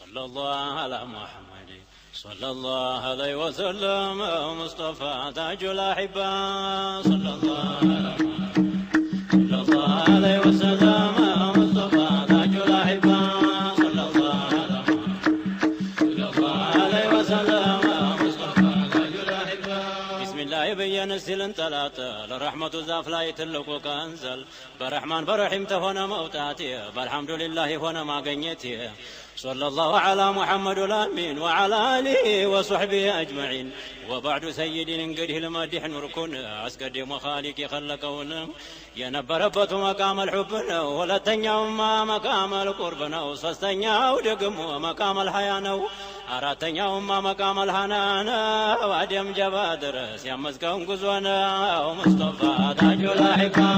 صلى الله على محمد صلى الله عليه وسلم مصطفى تاج الأحبة صلى الله على محمد صلى الله عليه وسلم مصطفى تاج الأحبة صلى الله على محمد صلى الله عليه وسلم مصطفى تاج الأحبة بسم الله يبين السلن ثلاثة للرحمة زاف لا يتلقوا كنزل برحمن برحيم تهونا موتاتي بالحمد لله هنا ما قنيتي صلى الله على محمد الأمين وعلى آله وصحبه أجمعين وبعد سيدي ننقده المدح نركن أسقدم خالق خلقون ينبربت مقام الحبنا ولا تنياو مقام القربنا وصستنياو دقم مقام الحيانا أراتنياو مقام الحنانا وعدم جبادر سيامسكم قزونا ومصطفى تاج الأحبة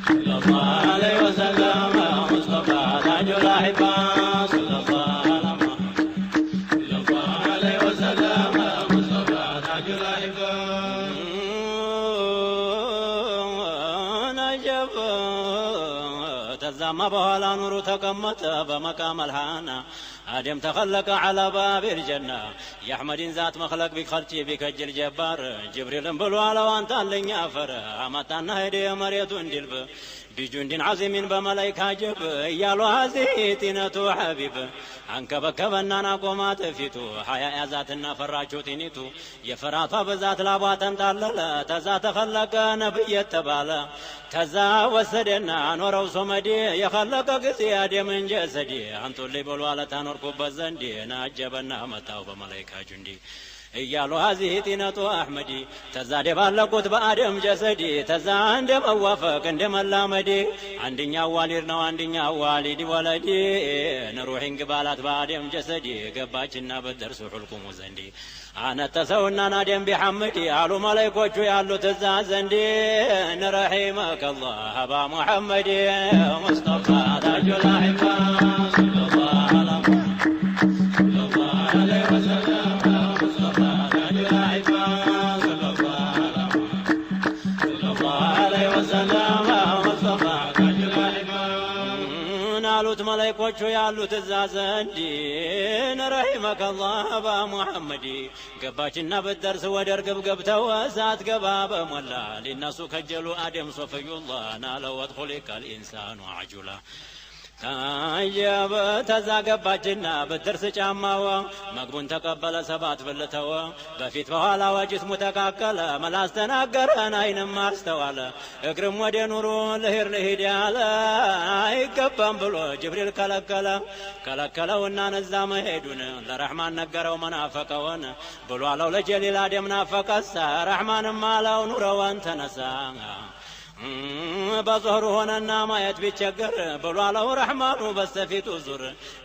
صلى الله عليه وسلم مصطفى تاج الأحبة صلى الله على محمد صلى الله عليه وسلم مصطفى تاج الأحبة نجب تزام بهلا نور تقمت بمقام الهانا آدم تخلق على باب الجنة يا أحمد ذات مخلق بخلتي بكجل جبار جبريل بلو على وانت لن يافر أمتنا هدي مريت دلب بجند عظيم بملائكة جب يالو هذه تينتو حبيب عنك بكبنا نقومات فيتو حياة ذاتنا فراتشو تينيتو يفراتها بذات لابواتن تاللا تزا تخلق نبي التبالا تزا وسدنا نورو سمدي يخلق قسيادي من جسدي انتو اللي بلوالة نوركو بزندي ناجبنا متاو بملائكة جندي እያሉ هذه ቲነቱ አህመዲ ተዛደ ባለቁት በአደም ጀሰዲ ተዛ እንደመዋፈቅ እንደመላመዲ አንደኛው ዋሊድ ነው አንደኛው ዋሊድ ወለዲ ነሩሂን ግባላት በአደም ጀሰዲ ገባችና በደርሱ ሁልቁሙ ዘንዲ አነተሰውና ናደም ቢሐመዲ አሉ መላእክቶቹ ያሉት እዛ ዘንዲ ነረሂመከ አላህ አባ ሙሐመድ ሙስጠፋ ታጁል አህባ መላእክቶቹ ያሉት እዛ ዘንድ ረሂመከ አላህ አባ ሙሐመድ ገባችና በደርስ ወደ እርግብ ገብተው እሳት ገባ በሞላ ሊነሱ ከጀሉ አደም ሶፈዩላህ ናለወት ኹሊቀል ኢንሳኑ አጁላ ታየበ ተዛ ገባችና በደርስ ጫማዋ መግቡን ተቀበለ ሰባት ብልተው በፊት በኋላ ወጅስሙ ተካከለ መላስ ተናገረን አይንም አስተዋለ እግርም ወደ ኑሩ ለሄር ለሄድ ያለ አይገባም ብሎ ጅብሪል ከለከለውና ነዛ መሄዱን ለረሕማን ነገረው መናፈቀውን ብሎ አለው ለጀሊል አደም ናፈቀሳ ረሕማንም አለው ኑረዋን ተነሳ በظهر ሆነና ማየት ቢቸገር ብሎ አለው ረሕማኑ በስተፊቱ ዙር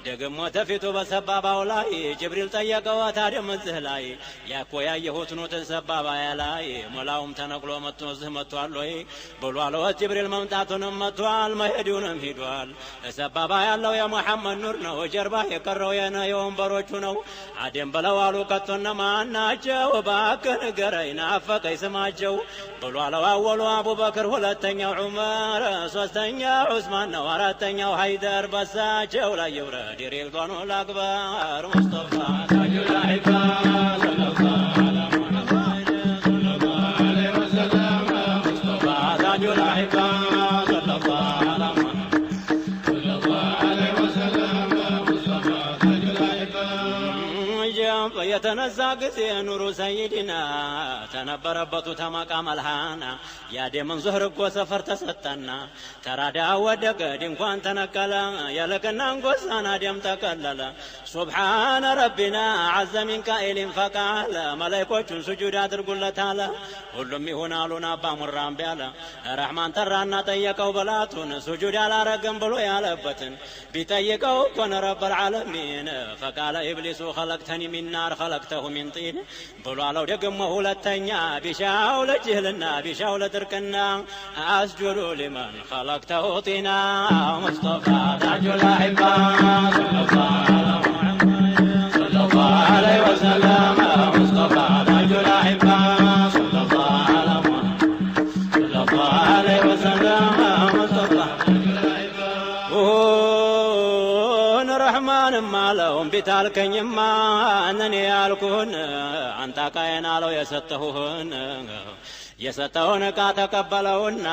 ደግሞ ተፊቱ በሰባባው ላይ ጅብሪል ጠየቀው ታዲያ እዚህ ላይ ያኮ ያየሁት ነው ተሰባባያ ላይ ሞላውም ተነቅሎ መጥቶ እዚህ መጥቷል ወይ ብሎ አለው ጅብሪል መምጣቱንም መጥቷል መሄዱንም ሂዷል ተሰባባ ያለው የሙሐመድ ኑር ነው ጀርባ የቀረው የወንበሮቹ ነው አደም ብለው አሉ ከቶነ ማናቸው እባክህ ንገረኝ ናፈቀኝ ስማቸው ብሎ አለው አወሉ አቡበክር ሁለተኛው ዑመር ሶስተኛው ዑስማን ነው አራተኛው ሀይደር በሳቸው ላይ ይውረድ ሪድዋኑል አክበር ሙስጠፋ ታጁል አህባ ሰለላሁ ዐላ ሙሐመድ ሰለላሁ ዐለይሂ ወሰለም ሙስጠፋ ታጁል አህባ ሰለላሁ ዐላ ሙሐመድ ሰለላሁ ዐለይሂ ወሰለም ሙስጠፋ ታጁል አህባ የተነሳ ጊዜ ኑሩ ሰይድና ተነበረበቱ ተመቃም አልሃና ያደምን ዙህር እኮ ሰፈር ተሰጠና ተራዳ ወደቀ ድንኳን ተነቀለ የልቅና እንጎሳን አደም ተቀለለ ሱብሓነ ረቢና ዐዘ ሚን ቃኢሊን ፈቃለ መላእክቶቹን ስጁድ አድርጉለታለ ሁሉም ይሆናሉን አባ ሙራም ቢያለ ረሕማን ተራና ጠየቀው በላቱን ስጁድ አላረግም ብሎ ያለበትን ቢጠይቀው ኮነ ረበል ዓለሚን ፈቃለ ኢብሊሱ ኸለቅተኒ ሚን ናር ኸለቅተሁ ሚን ጢን ብሎ አለው ደግሞ ሁለተኛ ቢሻው ለጅህልና ቢሻው ለድርቅና አስጁዱ ሊመን ኸለቅተሁ ጢና ሙስጠፋ ታጁል አህባ ሰለላሁ ዐለይሂ ወሰለም ሙስጠፋ ታጁል አህባ ሰለላሁ ዐለይሂ ወሰለም ሙስጠፋ ታጁል አህባ الرحمن مالهم بتالكنيما أنني يالكون أنت كاين على يستهون የሰጠውን ዕቃ ተቀበለውና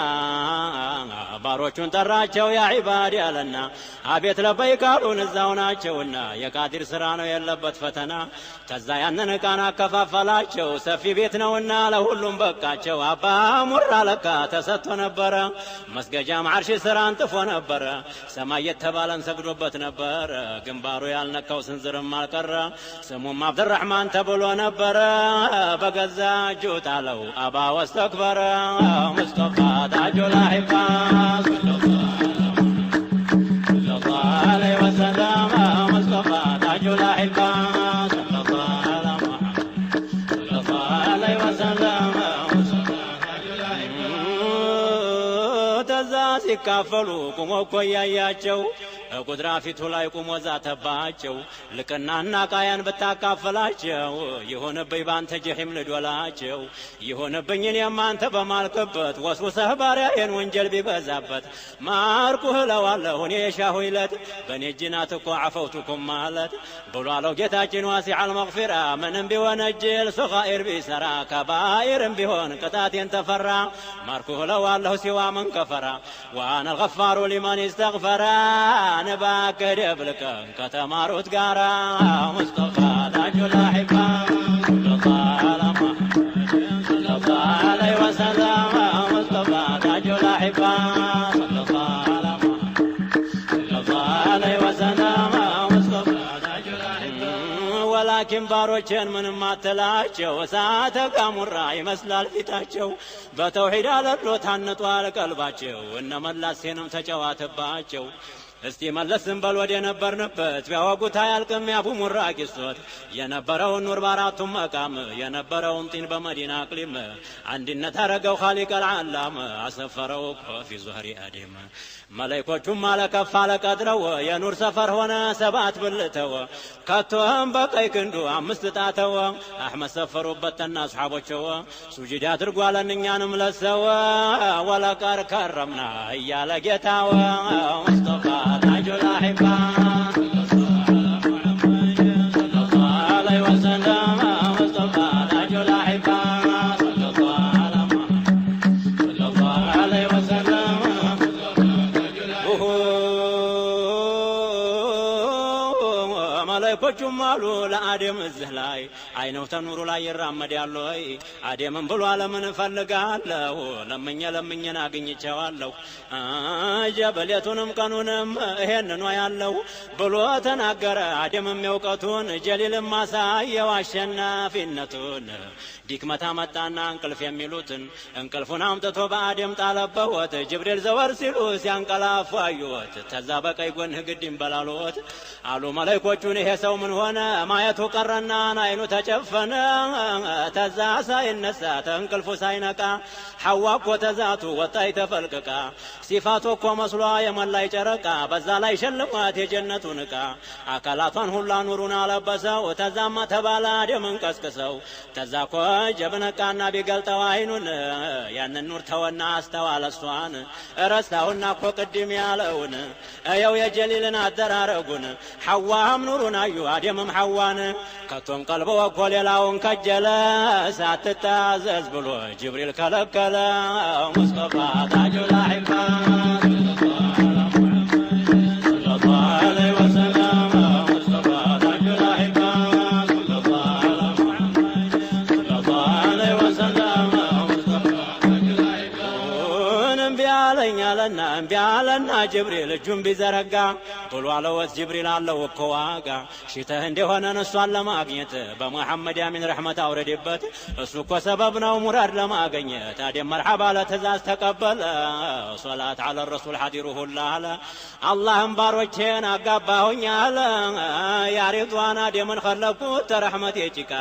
ባሮቹን ጠራቸው ያ ዒባድ ያለና አቤት ለበይክ አሉን እዛው ናቸውና የቃዲር ስራ ነው የለበት ፈተና ተዛ ያንን ዕቃን አከፋፈላቸው ሰፊ ቤት ነውና ለሁሉም በቃቸው አባ ሙራ ለካ ተሰጥቶ ነበረ መስገጃም ዓርሽ ስራ አንጥፎ ነበረ ሰማይ የተባለን ሰግዶበት ነበረ ግንባሩ ያልነካው ስንዝርም አልቀረ ስሙም አብዱራህማን ተብሎ ነበረ በገዛ እጁ ጣለው አባ أكبر مصطفى تاج الأحبة صلى الله عليه وسلم مصطفى تاج الأحبة صلى الله على محمد صلى الله عليه وسلم مصطفى تاج الأحبة تزاسي كافلو كمو كوياياتشو ቁድራ ፊቱ ላይ ቆሞ ዛተባቸው ልቅናና ቃያን በታካፈላቸው ይሆነብኝ ባንተ ጀሂም ልዶላቸው ይሆነብኝ እኔም አንተ በማልክበት ወስውሰህ ባሪያዬን ወንጀል ቢበዛበት ማርኩህ እለዋለሁ እኔ የሻሁ ይለት በእኔ እጅ ናት እኮ ዓፈውቱኩም ማለት ብሎ አለው ጌታችን ዋሲዐል መግፊራ ምንም ቢሆን እጅል ሶጋኢር ቢሰራ ከባኢርም ቢሆን ቅጣቴን ተፈራ ማርኩህ እለዋለሁ ሲዋ ምን ከፈራ ወአነ አልገፋሩ ሊመን ኢስተግፈራ نباك دبلك كتمارت قارا مصطفى تاج الأحبة صلى الله على محمد صلى الله عليه وسلم مصطفى تاج الأحبة صلى الله على محمد صلى الله عليه وسلم مصطفى تاج الأحبة ولكن باروچن من ما تلاچو ساعه قامرا يمسلال ፊታቸው በተውሂድ አለሎ ታንጧል ቀልባቸው እነመላሴንም ተጨዋተባቸው እስቲ መለስም በል ወደ ነበርንበት ቢያወጉት አያልቅም ያቡ ሙራ ቂሶት የነበረውን ኑር በአራቱም መቃም የነበረውን ጢን በመዲና አቅሊም አንድነት አረገው ኻሊቅ አልዓላም አሰፈረው ፊ ዙህሪ አደም መላእክቶቹም አለከፍ አለቀድረው የኑር ሰፈር ሆነ ሰባት ብልተው ከቶም በቀይ ክንዱ አምስት ጣተው አህመድ ሰፈሩበትና አስሐቦቸው ሱጁድ አድርጓለን እኛንም ለሰው ወለቀር ከረምና እያለ ጌታው ሙስጠፋ تاج الأحبة صلى الله عليه وسلم مصطفى تاج الأحبة صلى الله على محمد صلى الله عليه وسلم ملائكة مالو لآدم الزهلاي عينه تنور لا يرمد يالله آدم بلو على من فلقاله لمن يناقني چوالله ጀበሌቱንም ቀኑንም ይሄንን ነው ያለው ብሎ ተናገረ አደምም ያውቀቱን ጀሊልም ማሳየው አሸናፊነቱን ዲክመታ መጣና እንቅልፍ የሚሉትን እንቅልፉን አምጥቶ በአደም ጣለበት ጅብሪል ዘወር ሲሉ ሲያንቀላፉ አዩት ተዛ በቀይ ጎንህ ግድም በላሎት አሉ መላእክቶቹን ይሄ ሰው ምን ሆነ ማየቱ ቀረና አይኑ ተጨፈነ ተዛ ሳይነሳ ተንቅልፉ ሳይነቃ ሐዋ እኮ ተዛቱ ወጣይ ተፈልቅቃ ሲፋቱ እኮ መስሏ የመላይ ጨረቃ በዛ ላይ ሸልሟት የጀነቱን ዕቃ አካላቷን ሁላ ኑሩን አለበሰው ተዛማ ተባለ አደምን ቀስቅሰው ተዛ እኮ ጀብነቃና ቢገልጠው አይኑን ያንን ኑር ተወና አስተዋለ እሷን ረስታውና እኮ ቅድም ያለውን እየው የጀሊልን አደራረጉን ሐዋም ኑሩን አዩ አደምም ሐዋን ከቶም ቀልቦ እኮ ሌላውን ከጀለ ሳትታዘዝ ብሎ ጅብሪል ከለከለ ሙስጠፋ ታጁ الأحبة ቢያለና ጅብሪል እጁን ቢዘረጋ ብሎ አለወት ጅብሪል አለው እኮ ዋጋ ሽተህ እንደሆነ እሷን ለማግኘት በመሐመድ ያሚን ረሕመት አውረድበት እሱ እኮ ሰበብ ነው ሙራድ ለማግኘት አደም መርሐባ ለትእዛዝ ተቀበለ ሶላት አለ ረሱል ሐዲሩ ሁላ አለ አላህም ባሮቼን አጋባሁኝ አለ ያ ሪድዋን አደምን ኸለቁት ተረሕመት የጭቃ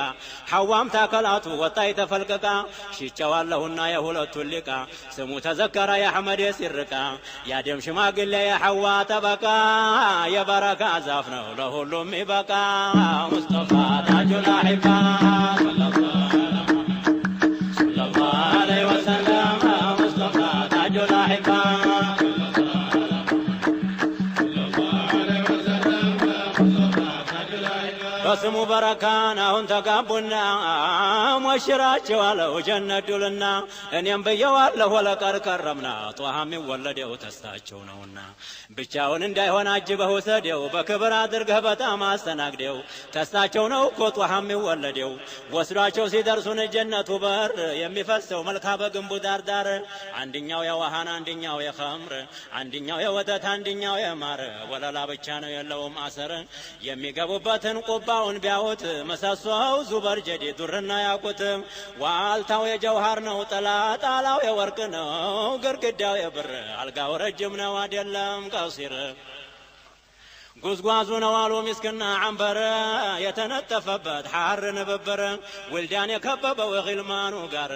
ሐዋም ታከላቱ ወጣይ ተፈልቅቃ ሽጨዋለሁና የሁለቱ ሊቃ ስሙ ተዘከረ የአሕመድ ሲርቃ ያደም ሽማግሌ የሐዋ ጠበቃ የበረካ ዛፍ ነው ለሁሉም ይበቃ ሙስጠፋ ታጁ الأحبة صلى الله عليه وسلم مصطفى تاج الأحبة صلى الله عليه وسلم በስሙ በረካን አሁን ተጋቡና ሞሽራቸው አለው ጀነት ዱልና እኔም ብየዋለሁ ወለቀር ከረምና ጧሃ የሚወለደው ተስታቸው ነውና ብቻውን እንዳይሆን አጅበህ ውሰደው በክብር አድርገህ በጣም አስተናግደው ተስታቸው ነው እኮ ጧሃ የሚወለደው ወስዷቸው ሲደርሱን ጀነቱ በር የሚፈሰው መልካ በግንቡ ዳርዳር አንድኛው የውሃን አንድኛው የኸምር አንድኛው የወተት አንድኛው የማር ወለላ ብቻ ነው የለውም አሰር የሚገቡበትን ቁባውን ቢያውት መሰሶው ዙበር ጀዲ ዱርና ያቁት ዋልታው የጀውሃር ነው ጣላው የወርቅ ነው ግርግዳው የብር አልጋው ረጅም ነው አይደለም ቀሲር ጉዝጓዙ ነው አሉ ምስክና አንበረ የተነጠፈበት ሐር ንብብር ወልዳን የከበበው ጊልማኑ ጋር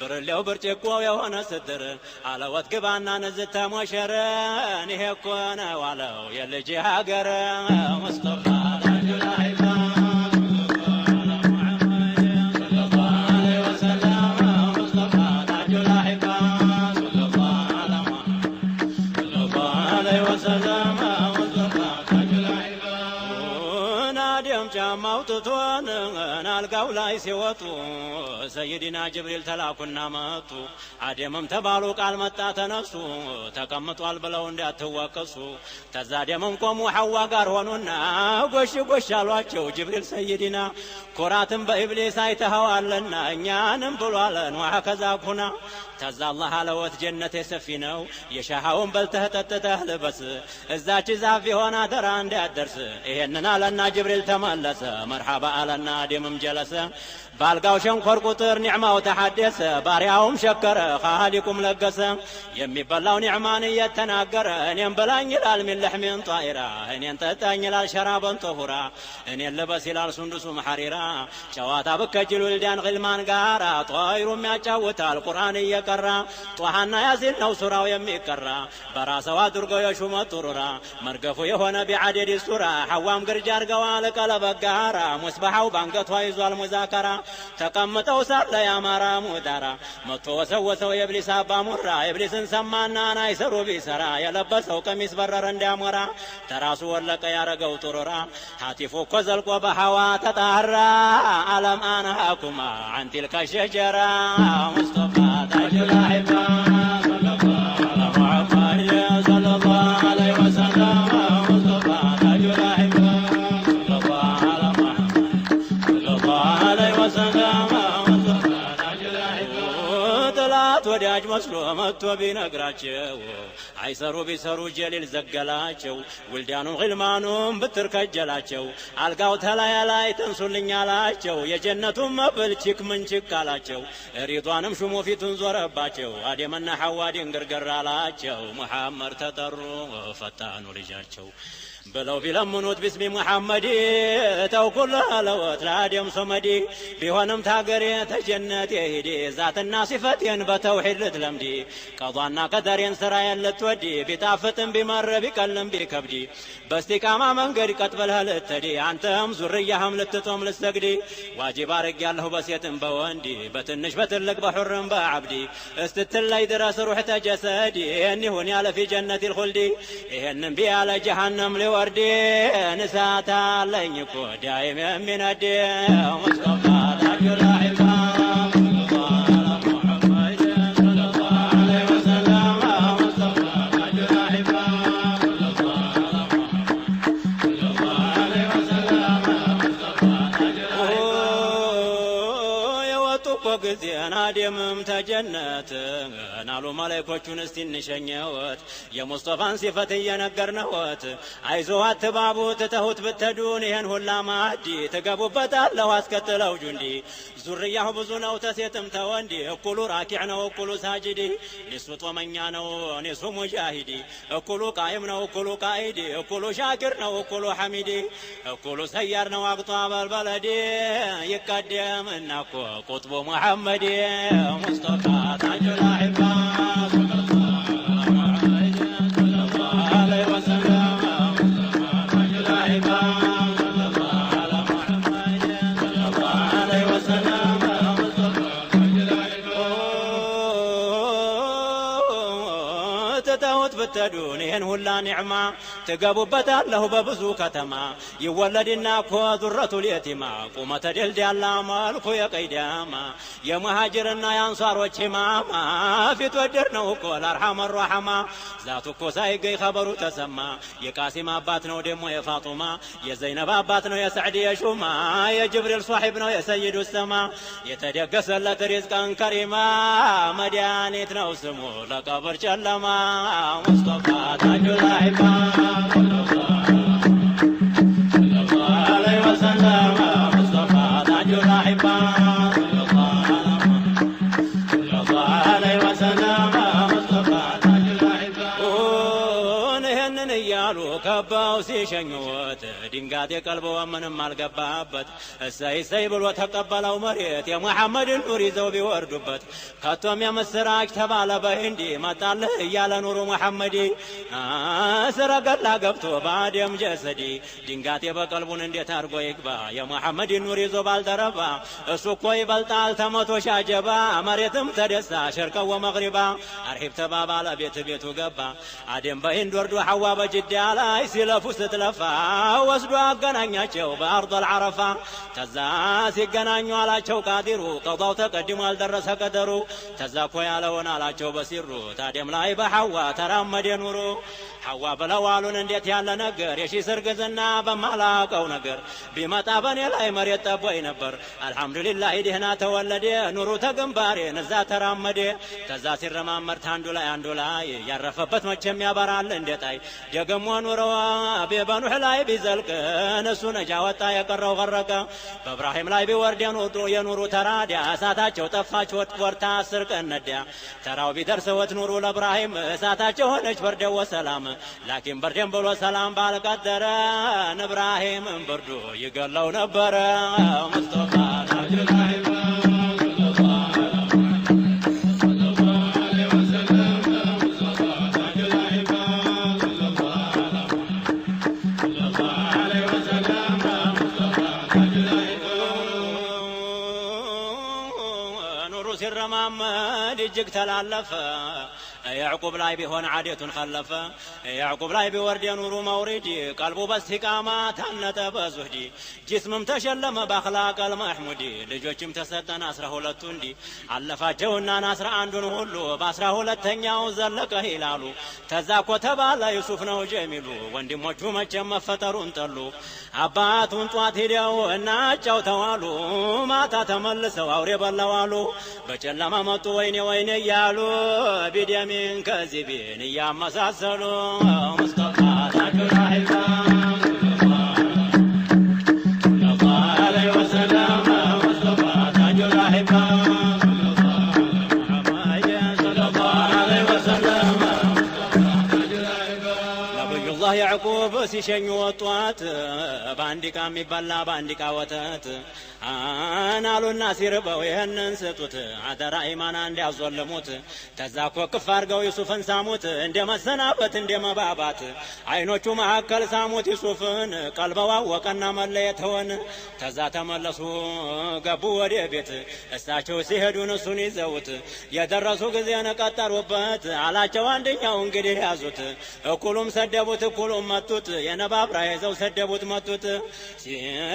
ብርሌው ብርጭቆው የሆነ ስትር አለወት ግባና ነዝተ ሞሸረን ይሄ እኮ ነው አለው የልጅ ሀገር ሙስጠፋ ማውጥቶን አልጋው ላይ ሲወጡ ሰይድና ጅብሪል ተላኩና መጡ አደምም ተባሉ ቃል መጣ ተነሱ ተቀምጧል ብለው እንዳትወቀሱ ተዛ አደምም ቆሙ ሐዋ ጋር ሆኑና ጎሽ ጎሽ አሏቸው ጅብሪል ሰይድና ኩራትን በኢብሊስ አይተኸዋልና እኛንም ብሏለን ወሀከዛ ኩና ተዛ አላህ አለወት ጀነት የሰፊ ነው የሻሃውን በልተህ ጠጥተህ ልበስ እዛች ዛፍ የሆነ ተራ እንዳያደርስ ይሄንን አለና ጅብሪል ተመለሰ مرحبا على ديمم جلسه بالقاو شنكر قطر نعمه وتحدث بارياهم شكر خالقكم لقس يمي بلاو نعمان يتناقر ان بلاኝ ይላል من لحم طائرة ان ينتطاኝ ይላል شراب طهورا ان يلبس ይላል سندس محريرا ጨዋታ በከጅል ወልዳን ግልማን ጋራ طائر የሚያጫውታል ቁርአን እየቀራ ጧሃና ያሲን ነው ሱራው የሚቀራ በራሰው አድርጎ የሹመ ጥሩራ መርገፉ የሆነ ቢዓደድ ሱራ ሐዋም ግርጃ አርገዋል ቀለበጋራ ሙስባሃው ባንገቷ ይዟል ሙዛከራ ተቀምጠው ሳለ ያማራ ሙዳራ መጥቶ ወሰወሰው የኢብሊስ አባ ሙራ ኢብሊስን ሰማና ናይሰሩ ቢሰራ የለበሰው ቀሚስ በረረ እንዳሞራ ተራሱ ወለቀ ያረገው ጥሩራ ሀቲፉ ኮዘልቆ በሐዋ ተጣራ አለም አናኩማ አንቲል ከሸጀራ ሙስጠፋ ታጁል አይባ ወዳጅ መስሎ መጥቶ ቢነግራቸው አይሰሩ ቢሰሩ ጀሊል ዘገላቸው ወልዳኑም ግልማኑም ብትርከጀላቸው አልጋው ተላያ ላይ ተንሱልኝ አላቸው የጀነቱን መብል ቺክ ምን ቺክ አላቸው ሪዷንም ሹሙ ፊቱን ዞረባቸው አደምና ሐዋ ድንግርግር አላቸው መሐመድ ተጠሩ ፈታኑ ልጃቸው بلو بلمنوت باسم محمد تو كل هلوت لادم صمدي بيهونم تاقري تجنت يهدي ذات الناصفتين بتوحيد لتلمدي قضانا قدرين سرايا لتودي بتافتن بمر بكلم بكبدي باستقامة من قد قتبلها لتدي عنتهم زريهم لتتهم للسقدي واجب ارق يالله بسيتن بواندي بتنش بتلق بحرم بعبدي استتلي درس روحت جسدي اني هوني على في جنة الخلدي اهنم بي على جهنم وردي نساتا لن يكون دايم من الدي مصطفى تاج الأحبة ጊዜን አደምም ተጀነት ናሉ መላእክቶቹን እስቲ እንሸኘወት የሙስጠፋን ሲፈት እየነገርነወት አይዞህ አትባቡ ትተውት ብትዱን ይሄን ሁላ ማዕዲ ትገቡበታለሁ አስከትለው ጁንዲ ዙርያሁ ብዙ ነው ተሴትም ተወንዲ እኩሉ ራኪዕ ነው እኩሉ ሳጅዲ ኒሱ ጦመኛ ነው ኒሱ ሙጃሂዲ እኩሉ ቃይም ነው እኩሉ ቃኢዲ እኩሉ ሻኪር ነው እኩሉ ሐሚዲ እኩሉ ሰያር ነው አቅጧ በልበለዲ ይቀደምና እኮ ቁጥቡ محمد مصطفى تاج الأحبة صلى الله عليه وسلم تاج الأحبة صلى الله على محمد صلى الله عليه وسلم مصطفى تاج الأحبة تتوت بالتدون ይህን ሁላ ኒዕማ ትገቡበታለሁ በብዙ ከተማ ይወለድና እኮ ዙረቱል የቲማ ቁመተ ደልዳላ መልኩ የቀይዳማ የሙሃጅርና የአንሷሮች ኢማማ ፊት ወደር ነው እኮ ለአርሐመ ራሐማ ዛቱ እኮ ሳይገኝ ኸበሩ ተሰማ የቃሲም አባት ነው ደግሞ የፋጡማ የዘይነብ አባት ነው የሰዕድ የሹማ የጅብሪል ሷሒብ ነው የሰይዱ ሰማ የተደገሰለት ሪዝቀን ከሪማ መድኃኒት ነው ስሙ ለቀብር ጨለማ ሙስጠፋ ታጁል አሕባ ሰለላሁ ዐለይሂ ወሰለም ሙስጠፋ ታጁል አሕባ ሰለላሁ ዐለይሂ ወሰለም ሙስጠፋ ታጁል አሕባ ይህንን እያሉ ከበው ሲሸኙት ድንጋጤ ቀልቦ ምንም አልገባበት እሰይ እሰይ ብሎ ተቀበለው መሬት የሙሐመድን ኑር ይዘው ቢወርዱበት ከቶም የምስራች ተባለ በህንዲ መጣልህ እያለ ኑሩ ሙሐመዲ ስረገላ ገብቶ በአደም ጀሰዲ ድንጋጤ በቀልቡን እንዴት አድርጎ ይግባ የሙሐመድን ኑር ይዞ ባልደረባ እሱ እኮ ይበልጣል ተመቶ ሻጀባ መሬትም ተደሳ ሸርቀው ወመግሪባ አርሂብ ተባባለ ቤት ቤቱ ገባ አደም በህንድ ወርዶ ሐዋ በጅዳ ላይ ሲለፉ ስትለፋ ወስዶ አገናኛቸው በአርض አረፋ ተዛ ሲገናኙ አላቸው ቃዲሩ ቀضاው ተቀድሞ አልደረሰ ቀደሩ ተዛ እኮ ያለውን አላቸው በሲሩ ታደም ላይ በሐዋ ተራመደ ኑሩ ሐዋ ብለዋሉን እንዴት ያለ ነገር የሺ ስርግዝና በማላቀው ነገር ቢመጣ በኔ ላይ መሬት ጠቦይ ነበር አልহামዱሊላህ ደህና ተወለደ ኑሩ ተግንባሬ ነዛ ተራመደ ተዛ ሲረማመር ታንዱ ላይ አንዱ ላይ ያረፈበት መቼም ያበራል እንደጣይ ደግሞ ኑሩ በኑህ ላይ ቢዘልቅ እሱ ነጃ ወጣ የቀረው ገረቀ በእብራሂም ላይ ቢወርድ የኑሩ ተራዳ እሳታቸው ጠፋች ወርታ 10 ቀን ነዳ ተራው ቢደርሰውት ኑሩ ለእብራሂም እሳታቸው ሆነች በርደው ሰላም ላኪን በርደም ብሎ ሰላም ባልቀደረ እብራሂም በርዶ ይገለው ነበር ሙስጠፋ ታጁል አሕባ ሲረማመድ እጅግ ተላለፈ ያዕቁብ ላይ ቢሆን ዓደቱን ኸለፈ ያዕቁብ ላይ ቢወርድ የኑሩ መውሪድ ቀልቡ በስቲቃማ ታነጠ በዙህዲ ጅስምም ተሸለመ በአኽላቀል መሕሙዲ ልጆችም ተሰጠን 12 እንዲ አለፋቸውና 11ን ሁሉ በ12ኛው ዘለቀ ይላሉ ተዛ እኮ ተባለ ዩሱፍ ነው ጀሚሉ ወንድሞቹ መቼም መፈጠሩን ጠሉ አባቱን ጧት ሄደው እናጫው ተዋሉ ማታ ተመልሰው አውሬ በለዋሉ በጨለማ መጡ ወይኔ ወይኔ እያሉ ቢደሚን ከዚቢን እያመሳሰሉ ሙስጠፋ ታጁል አሕባ ሰለላሁ ዐለይሂ ወሰለም ሙስጠፋ ታጁል አሕባ ሰለላሁ ዐለይሂ ወሰለም ነቢዩላህ ያዕቁብ ሲሸኙ ወጧት በአንድ ዕቃ የሚበላ በአንድ ዕቃ ወተት አናሉና ሲርበው ይህንን ስጡት አደራ ኢማና እንዲያዞልሙት ተዛ እኮ ቅፍ አድርገው ዩሱፍን ሳሙት እንደ መሰናበት እንደ መባባት አይኖቹ መካከል ሳሙት ዩሱፍን ቀልበው አወቀና መለየት ሆን ተዛ ተመለሱ ገቡ ወደ ቤት እሳቸው ሲሄዱን እሱን ይዘውት የደረሱ ጊዜን ቀጠሩበት አላቸው አንደኛው እንግዲህ ያዙት እኩሉም ሰደቡት እኩሉም መቱት የነባብራ ይዘው ሰደቡት መቱት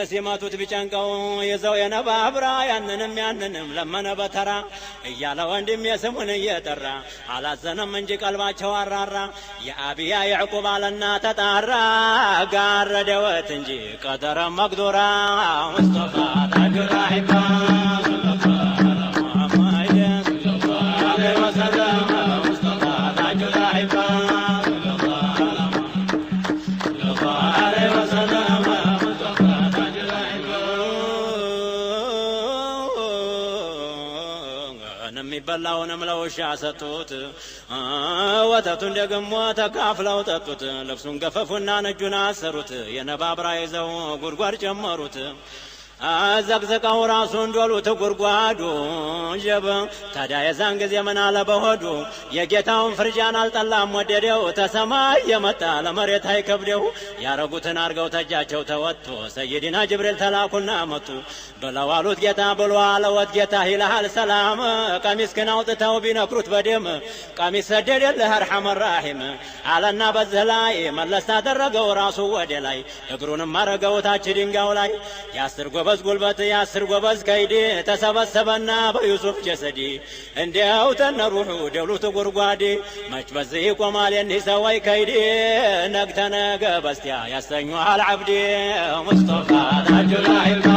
ሲመቱት ቢጨንቀው ይዘው የነባብራ ያንንም ለመነ በተራ እያለ ወንድም የስሙን እየጠራ አላዘነም እንጂ ቀልባቸው አራራ የአብያ ያዕቁብ አለና ተጣራ ጋረደወት እንጂ ቀደረ መቅዱራ ሙስጠፋ ታጁል አሕባ የሚበላውንም ለውሻ ሰጡት ወተቱን ደግሞ ተካፍለው ጠጡት ልብሱን ገፈፉና ነጁን አሰሩት የነባብራ ይዘው ጉድጓድ ጨመሩት ዘቅዝቀው ራሱን ዶሉት ጉድጓዱ ጀብ ታዲያ የዛን ጊዜ ምን አለ በሆዱ የጌታውን ፍርጃን አልጠላም ወደደው ተሰማይ የመጣ ለመሬት አይከብደው ያረጉትን አርገው ተጃቸው ተወጡ ሰይድና ጅብሪል ተላኩና መጡ ብለው አሉት ጌታ ብሎ አለወት ጌታ ይልሃል ሰላም ቀሚስክን አውጥተው ቢነክሩት በደም ቀሚስ ሰደደልህ አርሐመ ራሒም አለና በዚህ ላይ መለስ አደረገው ራሱ ወደ ላይ እግሩንም አረገው ታች ድንጋው ላይ ያስር ጎበዝ ጉልበት ያስር ጎበዝ ከይዲ ተሰበሰበና በዩሱፍ ጀሰዲ እንዲያው ተነሩሑ ደሉት ጉድጓድ መች በዚህ ይቆማል የኒህ ሰዋይ ከይዲ ነግተ ነገ በስቲያ ያሰኙሃል ዓብዲ ሙስጠፋ ታጁል አኢማ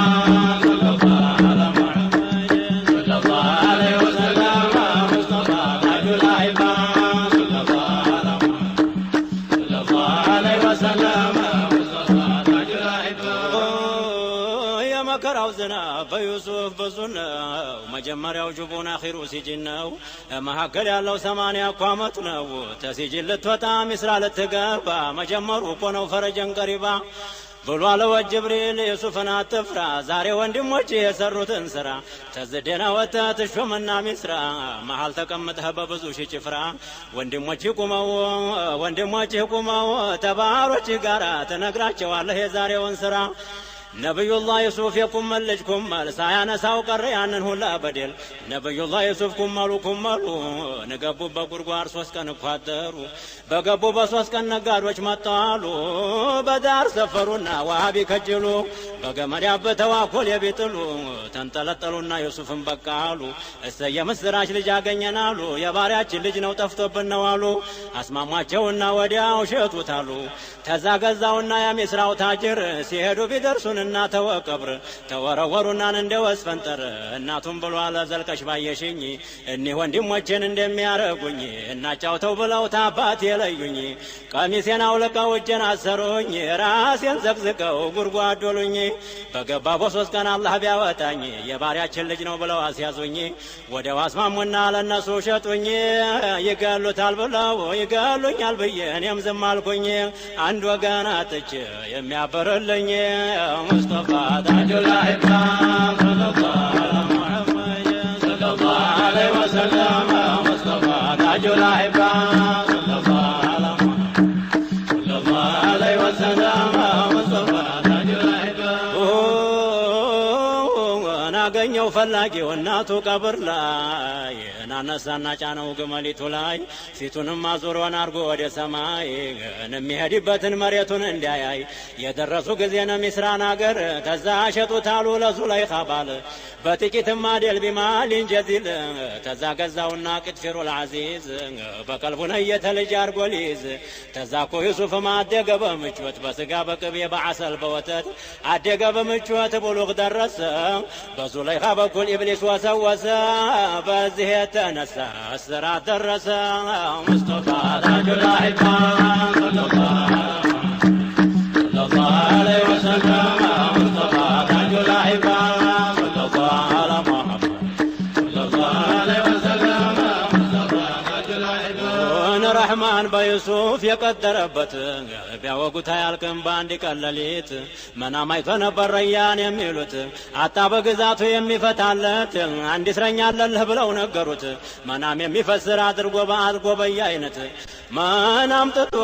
መከራው ዝናብ በዩሱፍ ብዙ ነው መጀመሪያው ጅቡን አኺሩ ሲጅን ነው መካከል ያለው 80 እኮ ዓመት ነው ተሲጅን ልትወጣ ሚስራ ልትገባ መጀመሩ እኮ ነው ፈረጀን ቀሪባ ብሎ አለወት ጅብሪል ዩሱፍን አትፍራ ዛሬ ወንድሞች የሰሩትን ስራ ተዝደና ወጥተህ ትሾምና ሚስራ መሃል ተቀምጠህ በብዙ ሺህ ጭፍራ ወንድሞችህ ቁመው ተባሮችህ ጋራ ትነግራቸዋለህ የዛሬውን ስራ ነብዩላህ ዩሱፍ የኩመል ልጅ ኩመል ሳያነሳው ቀረ ያንን ሁላ በደል ነብዩላህ ዩሱፍ ኩመሉ ንገቡበት ጉድጓድ 3 ቀን እኮ አደሩ በገቡ በ3 ቀን ነጋዶች መጣሉ በዳር ሰፈሩና ዋሃቢ ከጅሉ በገመድ ያበተው አኮል የቢጥሉ ተንጠለጠሉና ዩሱፍን በቃሉ እሰየ ምስራች ልጅ አገኘናሉ የባሪያችን ልጅ ነው ጠፍቶብን ነው አሉ አስማማቸውና ወዲያው ሸጡታሉ ተዛገዛውና የሚስራው ታጅር ሲሄዱ ቢደርሱን እና ተወቀብር ተወረወሩና እንደ ወስፈንጠር እናቱም ብሎ አለ ዘልቀሽ ባየሽኝ እኒህ ወንድሞቼን እንደሚያረጉኝ እናጫውተው ብለው ታባት የለዩኝ ቀሚሴን አውልቀው እጄን አሰሩኝ ራሴን ዘቅዝቀው ጉድጓድ ዶሉኝ በገባ በ3 ቀን አላህ ቢያወጣኝ የባሪያችን ልጅ ነው ብለው አስያዙኝ ወዲያው አስማሙና ለነሱ ሸጡኝ ይገሉታል ብለው ይገሉኛል ብዬ እኔም ዝም አልኩኝ አንድ ወገን አጥቼ የሚያበርልኝ مصطفى تاج الأحباب صلى الله على محمد صلى الله عليه وسلم مصطفى تاج الأحباب صلى الله على محمد صلى الله عليه وسلم مصطفى تاج الأحباب አገኘው ፈላጊው እናቱ ቀብር ላይ እናነሳና ጫነው ግመሊቱ ላይ ፊቱንም አዙሮን አርጎ ወደ ሰማይ የሚሄድበትን መሬቱን እንዲያያይ የደረሱ ጊዜ ነው ሚስራን አገር ተዛ ሸጡታሉ ለዙለይኻ ባል በጥቂትም አደል ቢማሊን ጀዚል ተዛ ገዛውና ቅጥፊሩል ዐዚዝ በቀልቡ ነየተ ልጅ አርጎ ሊይዝ ተዛ እኮ ዩሱፍ አደገ በምቾት በስጋ በቅቤ በዐሰል በወተት አደገ በምቾት ብሉግ ደረሰ በዙለይኻ በኩል ኢብሊስ ወሰወሰ በዚህ የተነሳ እስራት ደረሰ ሙስጠፋ ታጁል አኢማም ሰለላሁ ዐለይሂ ወሰለም ሙስጠፋ ታጁል አኢማም ሰለላሁ ዐላ ሙሐመድ ሰለላሁ ዐለይሂ ወሰለም ሙስጠፋ ታጁል አኢማም ረሕማን በዩሱፍ የቀደረበት ቢያወጉት አያልቅም በአንድ ቀን ሌሊት መናም አይቶ ነበር ረያን የሚሉት አጣ በግዛቱ የሚፈታለት አንድ እስረኛ አለልህ ብለው ነገሩት መናም የሚፈስር አድርጎ በየአይነት መናም ጥቶ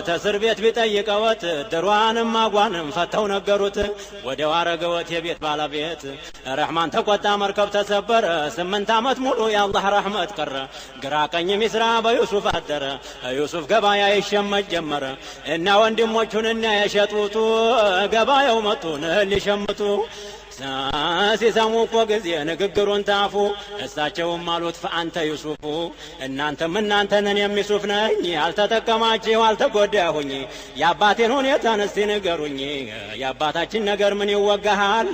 ተስር ቤት ቢጠይቀወት ድሯንም አጓንም ፈተው ነገሩት ወዲያው አረገወት የቤት ባለቤት ረሕማን ተቆጣ መርከብ ተሰበረ 8 ዓመት ሙሉ የአላህ ረሕመት ቀረ ግራ ቀኝ ሚስራ በዩሱፍ አደረ ዩሱፍ ገበያ ይሸመት ጀመረ እና ወንድሞቹን እና የሸጡቱ ገበያው መጡን ሊሸምቱ ሲሰሙ እኮ ጊዜ ንግግሩን ታፉ እሳቸውም አሉት ፈአንተ ዩሱፉ እናንተንን የሚሱፍ ነኝ አልተጠቀማችሁ አልተጎዳሁኝ የአባቴን ሁኔታን እስቲ ንገሩኝ የአባታችን ነገር ምን ይወጋሃል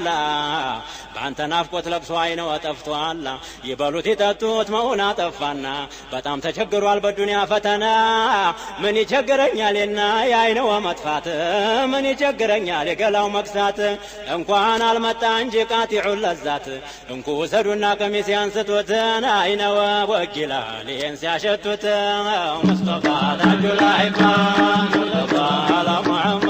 በአንተ ናፍቆት ለቅሶ አይነው ጠፍቷል ይበሉት ይጠጡት መሆን አጠፋና በጣም ተቸግሯል በዱንያ ፈተና ምን ይቸግረኛልና የአይነው መጥፋት ምን ይቸግረኛል የገላው መክሳት እንኳን አልመጣ እንጂ ቃጢዑ ለዛት እንኩ ወሰዱና ቀሚስ ያንስቱት አይነው ወጊላል ይሄን ሲያሸቱት ሙስጠፋ ታጁል አኢማም ሰለላሁ ዐላ ሙሐመድ